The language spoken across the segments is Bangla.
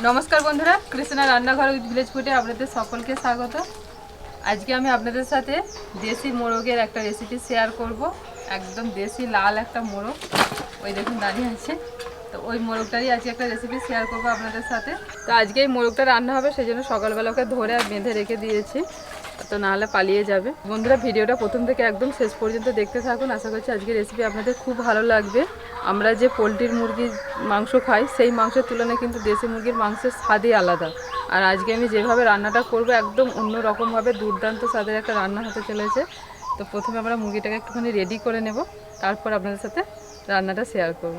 নমস্কার বন্ধুরা, কৃষ্ণা রান্নাঘর উইথ ভিলেজ ফুডে আপনাদের সকলকে স্বাগত। আজকে আমি আপনাদের সাথে দেশি মোরগের একটা রেসিপি শেয়ার করব। একদম দেশি লাল একটা মোরগ, ওই দেখুন দাঁড়িয়ে আছে। তো ওই মোরগটারই আজকে একটা রেসিপি শেয়ার করব আপনাদের সাথে। তো আজকে এই মোরগটা রান্না হবে, সেই জন্য সকালবেলা ওকে ধরে আর বেঁধে রেখে দিয়েছি, তো নাহলে পালিয়ে যাবে। বন্ধুরা, ভিডিওটা প্রথম থেকে একদম শেষ পর্যন্ত দেখতে থাকুন। আশা করছি আজকের রেসিপি আপনাদের খুব ভালো লাগবে। আমরা যে পোলট্রির মুরগির মাংস খাই, সেই মাংসের তুলনায় কিন্তু দেশি মুরগির মাংসের স্বাদই আলাদা। আর আজকে আমি যেভাবে রান্নাটা করব, একদম অন্য রকমভাবে দুর্দান্ত স্বাদের একটা রান্না হতে চলেছে। তো প্রথমে আমরা মুরগিটাকে একটুখানি রেডি করে নেব, তারপর আপনাদের সাথে রান্নাটা শেয়ার করব।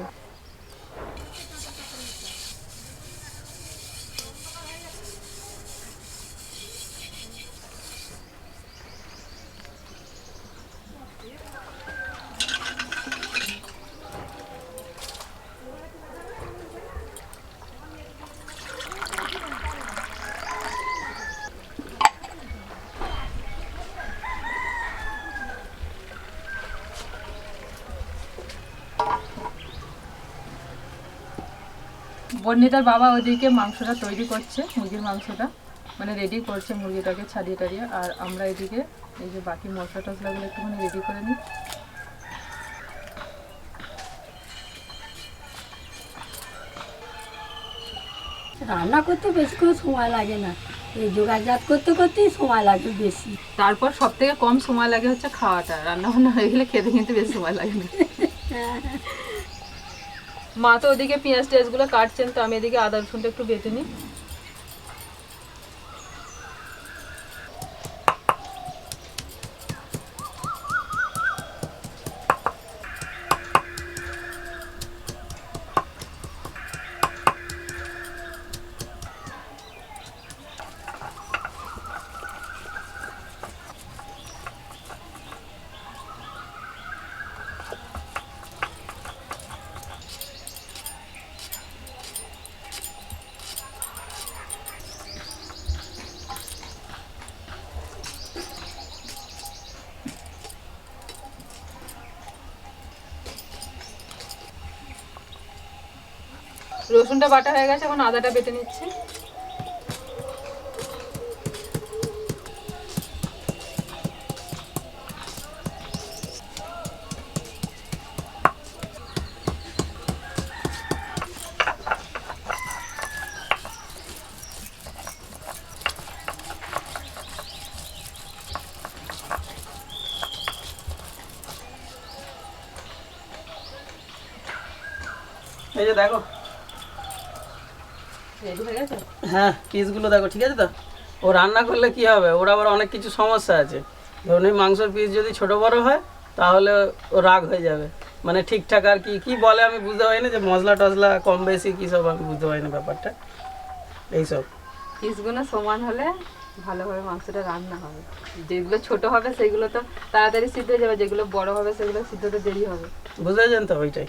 বর্ণিতার বাবা ওইদিকে মাংসটা তৈরি করছে, মুরগির মাংসটা মানে রেডি করছে, মুরগিটাকে ছাড়িয়ে টাড়িয়ে। আর আমরা এদিকে এই যে বাকি মশলা টশলাগুলো একটুখানি রেডি করে নিই। রান্না করতে বেশি করে সময় লাগে না, এই জোগাড়জাত করতে করতেই সময় লাগে বেশি। তারপর সব থেকে কম সময় লাগে হচ্ছে খাওয়াটা। রান্না বান্না হয়ে গেলে খেতে কিন্তু বেশি সময় লাগে না। মা তো ওদিকে পেঁয়াজ টেয়াজগুলো কাটছেন, তো আমি এদিকে আদা রসুনটা একটু বেটে নিই। রসুনটা বাটা হয়ে গেছে, এখন আদাটা বেটে নিচ্ছি। এই যে দেখো, হ্যাঁ পিসগুলো দেখো, ঠিক আছে তো? ও রান্না করলে কি হবে, ওর আবার অনেক কিছু সমস্যা আছে। ধরুন এই মাংসের পিস যদি ছোট বড় হয় তাহলে ও রাগ হয়ে যাবে, মানে ঠিকঠাক আর কি কি বলে আমি বুঝতে পারি না, যে মশলা টশলা কম বেশি কী সব আমি বুঝতে পারি না ব্যাপারটা। এইসব পিসগুলো সমান হলে ভালোভাবে মাংসটা রান্না হবে। যেগুলো ছোট হবে সেগুলো তো তাড়াতাড়ি সিদ্ধ হয়ে যাবে, যেগুলো বড় হবে সেগুলো সিদ্ধতে দেরি হবে। বুঝতে পারছেন তো? ওইটাই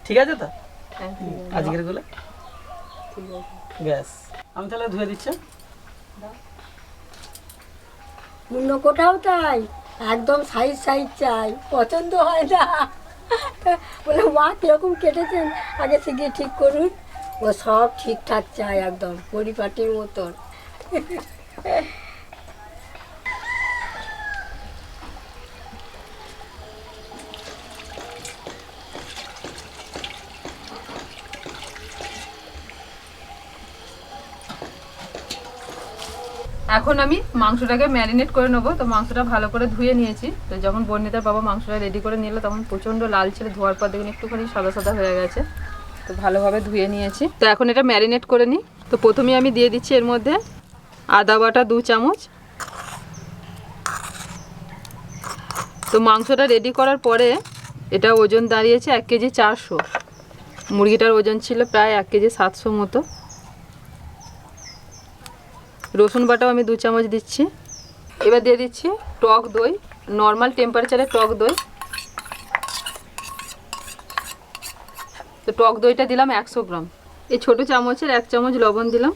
ঠিক আছে তো আজকের গুলো। ঠিক আছে, গ্যাস আমি তাহলে ধুয়ে দিচ্ছি। অন্য কোথাও তাই একদম সাইজ সাইজ চাই, পছন্দ হয় না। বলে মা কীরকম কেটেছেন, আগে থেকে ঠিক করুন। ও সব ঠিকঠাক চাই, একদম পরিপাটির মতন। এখন আমি মাংসটাকে ম্যারিনেট করে নেবো। তো মাংসটা ভালো করে ধুয়ে নিয়েছি। তো যখন বর্ণিতার বাবা মাংসটা রেডি করে নিল, তখন প্রচণ্ড লাল ছিল, ধোয়ার পর দেখুন একটুখানি সাদা সাদা হয়ে গেছে। তো ভালোভাবে ধুয়ে নিয়েছি। তো এখন এটা ম্যারিনেট করে নিই। তো প্রথমে আমি দিয়ে দিচ্ছি এর মধ্যে আদা বাটা 2 চামচ। তো মাংসটা রেডি করার পরে এটা ওজন দাঁড়িয়েছে 1 কেজি 400। মুরগিটার ওজন ছিল প্রায় 1 কেজি 700 মতো। রসুন বাটাও আমি 2 চামচ দিচ্ছি। এবার দিয়ে দিচ্ছি টক দই, নর্মাল টেম্পারেচারে টক দই। তো টক দইটা দিলাম 100 গ্রাম। এই ছোটো চামচের 1 চামচ লবণ দিলাম।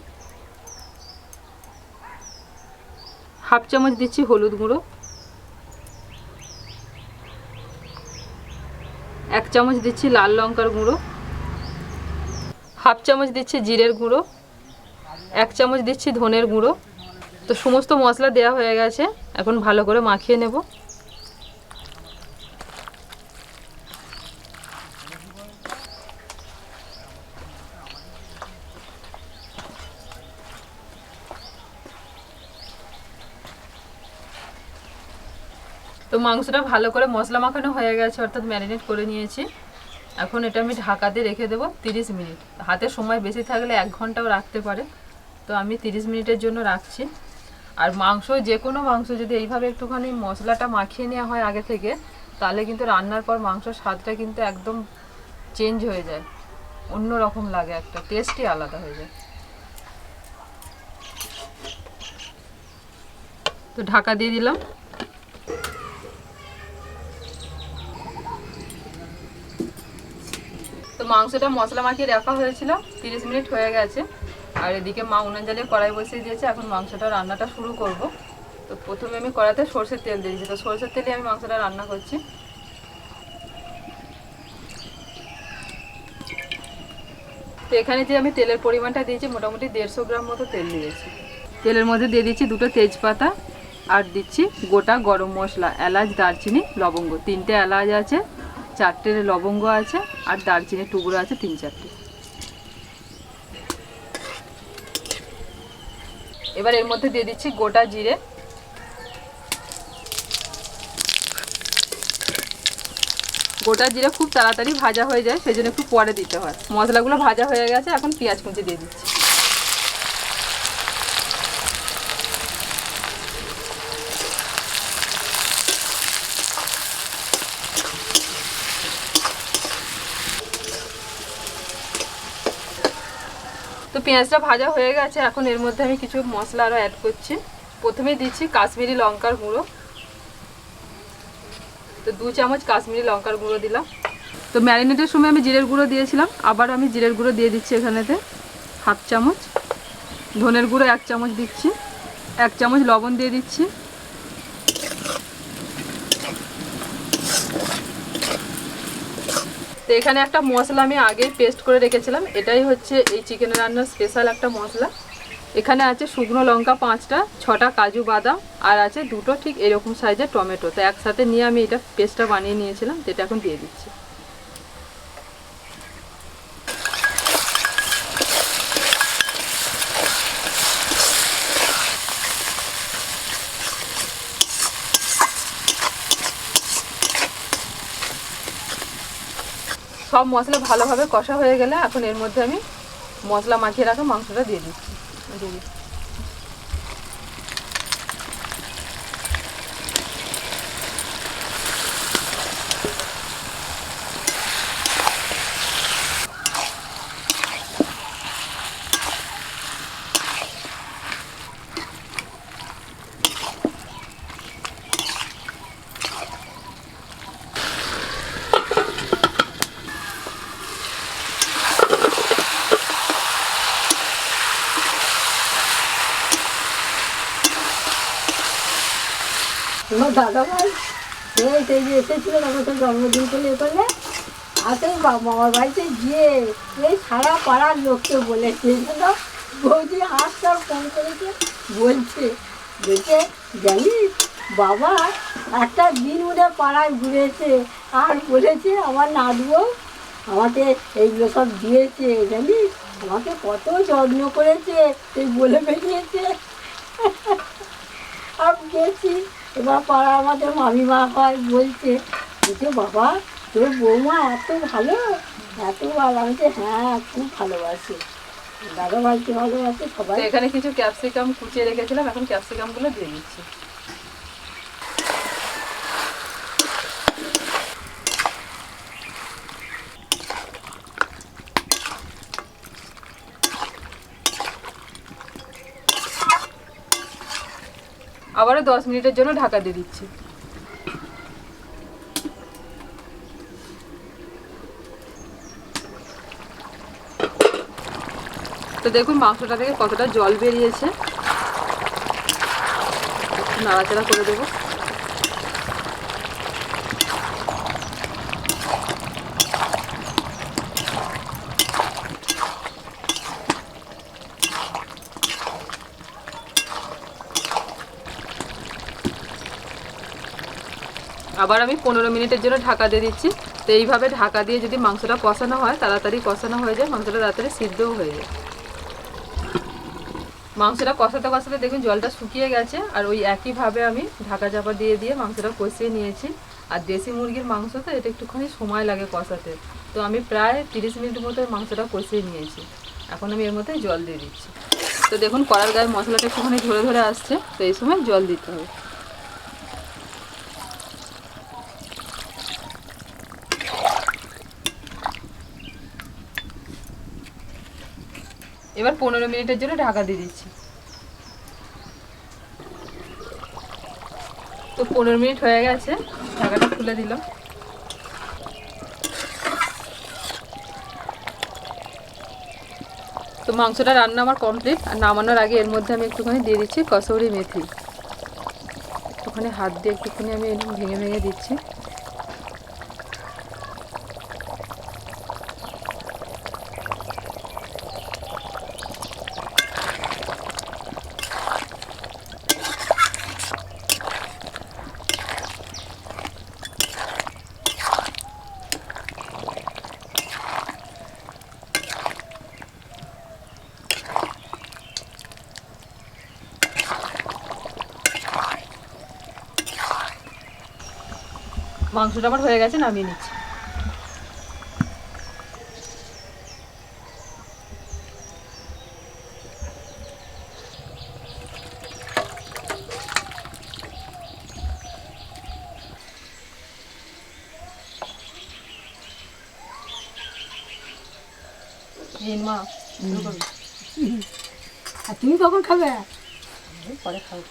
हाफ चामच दिच्छी हलुद गुঁড়ো, 1 চামচ दिच्छी लाल लंकार गुঁড়ো, হাফ চামচ দিচ্ছি জিরের গুঁড়ো, 1 চামচ দিচ্ছি ধনের গুঁড়ো। তো সমস্ত মশলা দেওয়া হয়ে গেছে, এখন ভালো করে মাখিয়ে নেব। তো মাংসটা ভালো করে মশলা মাখানো হয়ে গেছে, অর্থাৎ ম্যারিনেট করে নিয়েছি। এখন এটা আমি ঢাকা দিয়ে রেখে দেবো 30 মিনিট। হাতে সময় বেশি থাকলে 1 ঘন্টাও রাখতে পারে, তো আমি 30 মিনিটের জন্য রাখছি। আর মাংস, যে কোনো মাংস যদি এইভাবে একটুখানি মশলাটা মাখিয়ে নেওয়া হয় আগে থেকে, তাহলে কিন্তু রান্নার পর মাংসর স্বাদটা কিন্তু একদম চেঞ্জ হয়ে যায়, অন্য রকম লাগে, একটা টেস্টই আলাদা হয়ে যায়। তো ঢাকা দিয়ে দিলাম। তো মাংসটা মশলা মাখিয়ে রাখা হয়েছিল, 30 মিনিট হয়ে গেছে। আর এদিকে মা উনুন জ্বালিয়ে কড়াই বসিয়ে দিয়েছে, এখন মাংসটা রান্নাটা শুরু করব। তো প্রথমে আমি কড়াইতে সরষের তেল দিয়েছি, তো সরষের তেলে আমি মাংসটা রান্না করছি। তো এখানে যে আমি তেলের পরিমাণটা দিয়েছি মোটামুটি 150 গ্রাম মতো তেল দিয়েছি। তেলের মধ্যে দিয়ে দিচ্ছি 2টো তেজপাতা, আর দিচ্ছি গোটা গরম মশলা, এলাচ, দারচিনি, লবঙ্গ। 3টে এলাচ আছে, 4টে লবঙ্গ আছে, আর দারচিনির টুকরো আছে 3-4টে। এবার এর মধ্যে দিয়ে দিচ্ছি গোটা জিরে, গোটা জিরে খুব তাড়াতাড়ি ভাজা হয়ে যায়, সেই জন্য একটু পরে দিতে হয়। মশলাগুলো ভাজা হয়ে গেছে, এখন পেঁয়াজ কুচি দিয়ে দিচ্ছি। তো পেঁয়াজটা ভাজা হয়ে গেছে, এখন এর মধ্যে আমি কিছু মশলা আরও অ্যাড করছি। প্রথমে দিচ্ছি কাশ্মীরি লঙ্কার গুঁড়ো, তো 2 চামচ কাশ্মীরি লঙ্কার গুঁড়ো দিলাম। তো ম্যারিনেটের সময় আমি জিরের গুঁড়ো দিয়েছিলাম, আবার আমি জিরের গুঁড়ো দিয়ে দিচ্ছি এখানেতে হাফ চামচ। ধনের গুঁড়ো 1 চামচ দিচ্ছি, 1 চামচ লবণ দিয়ে দিচ্ছি। তো এখানে একটা মশলা আমি আগে পেস্ট করে রেখেছিলাম, এটাই হচ্ছে এই চিকেন রান্নার স্পেশাল একটা মশলা। এখানে আছে শুকনো লঙ্কা 5টা, 6টা কাজু বাদাম, আর আছে 2টো ঠিক এরকম সাইজের টমেটো। তো একসাথে নিয়ে আমি এটা পেস্টটা বানিয়ে নিয়েছিলাম, যেটা এখন দিয়ে দিচ্ছি। সব মশলা ভালোভাবে কষা হয়ে গেলে এখন এর মধ্যে আমি মশলা মাখিয়ে রাখা মাংসটা দিয়ে দিচ্ছি। তোমার দাদা ভাই সেই যে এসেছিল আমাকে জন্মদিন করে এ করলে, আসে মামার বাড়িতে গিয়ে এই সারা পাড়ার লোককে বলেছে, যেন বৌদি হাতটা ফোন করেছে, বলছে জানিস বাবা একটা দিন ওরা পাড়ায় ঘুরেছে, আর বলেছে আমার নাচবো আমাকে এইগুলো সব দিয়েছে, জানিস আমাকে কত যত্ন করেছে, এই বলে বেরিয়েছে। আর গেছি, এবার পাড়া আমাদের মামিমা হয়, বলছে বাবা তোর বৌমা এত ভালো, এত ভালো। আমি হ্যাঁ খুব ভালোবাসে, দাদা ভাইকে ভালোবাসে সবাই। এখানে কিছু ক্যাপসিকাম কুচিয়ে রেখেছিলাম, এখন ক্যাপসিকামগুলো দিয়ে দিচ্ছি। আবারও 10 মিনিটের জন্য ঢাকা দিয়ে দিচ্ছি। তো দেখুন মাংসটা থেকে কতটা জল বেরিয়েছে, একটু নাড়াচাড়া করে দেবো। আবার আমি 15 মিনিটের জন্য ঢাকা দিয়ে দিচ্ছি। তো এইভাবে ঢাকা দিয়ে যদি মাংসটা কষানো হয়, তাড়াতাড়ি কষানো হয়ে যায়, মাংসটা তাড়াতাড়ি সিদ্ধও হয়ে যায়। মাংসটা কষাতে কষাতে দেখুন জলটা শুকিয়ে গেছে, আর ওই একইভাবে আমি ঢাকা চাপা দিয়ে দিয়ে মাংসটা কষিয়ে নিয়েছি। আর দেশি মুরগির মাংস তো এটা একটুখানি সময় লাগে কষাতে, তো আমি প্রায় 30 মিনিট মতো মাংসটা কষিয়ে নিয়েছি। এখন আমি এর মধ্যে জল দিয়ে দিচ্ছি। তো দেখুন কড়ার গায়ে মশলাটা একটুখানি ধরে ধরে আসছে, তো এই সময় জল দিতে হবে। এবার 15 মিনিটের জন্য ঢাকা দিয়ে দিচ্ছি। তো 15 মিনিট হয়ে গেছে, ঢাকাটা খুলে দিলাম। তো মাংসটা রান্না আমার কমপ্লিট। আর নামানোর আগে এর মধ্যে আমি একটুখানি দিয়ে দিচ্ছি কসুরি মেথি। একটুখানি হাত দিয়ে একটুখানি আমি ভেঙে ভেঙে দিচ্ছি। মাংসটা আমার হয়ে গেছে, নামিয়ে নিচ্ছি। মা আর তুমি কখন খাবে? পরে খাবো।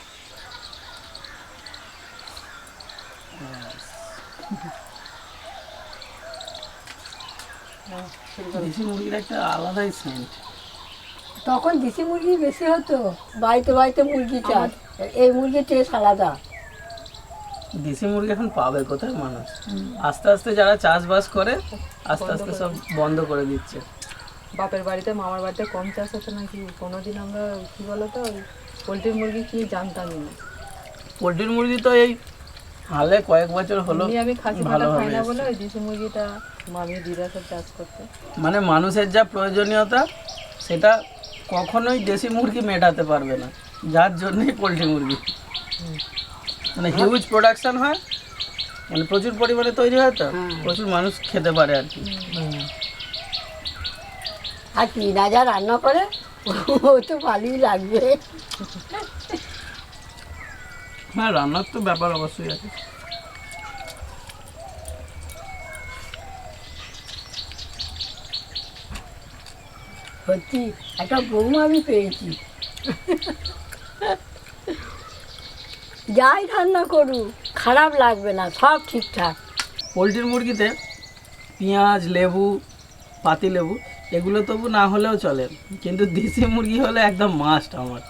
দেশি মুরগির একটা আলাদাই সেন্ট। তখন দেশি মুরগি বেশি হতো, বাড়িতে বাড়িতে মুরগি চাষ। এই মুরগির টেস্ট আলাদা। দেশি মুরগি এখন পাবে কোথায় মানুষ? আস্তে আস্তে যারা চাষবাস করে আস্তে আস্তে সব বন্ধ করে দিচ্ছে। বাপের বাড়িতে মামার বাড়িতে কম চাষ হতো নাকি? কোনোদিন আমরা কি বলতো পোলট্রির মুরগি কি জানতামই না। পোলট্রির মুরগি তো এই হালে কয়েক বছর হলো আমি খাসি মাটা খাই না বলে ওই দেশি মুরগিটা মামি দিদা সব চাষ করতে। মানে মানুষের যা প্রয়োজনীয়তা সেটা কখনোই দেশি মুরগি মেটাতে পারবে না, যার জন্যই পোলট্রি মুরগি। মানে হিউজ প্রোডাকশন হয়, মানে প্রচুর পরিমাণে তৈরি হয়, তো প্রচুর মানুষ খেতে পারে আর কি। আর টিনা যা রান্না করে ও তো ভালোই লাগবে। হ্যাঁ, রান্নার তো ব্যাপার অবশ্যই আছে। সত্যি একটা বৌমা আমি পেয়েছি, যাই রান্না করুক খারাপ লাগবে না, সব ঠিকঠাক। পোলট্রির মুরগিতে পেঁয়াজ, লেবু, পাতি লেবু এগুলো তবু না হলেও চলে, কিন্তু দেশি মুরগি হলে একদম মাস্ট আমার।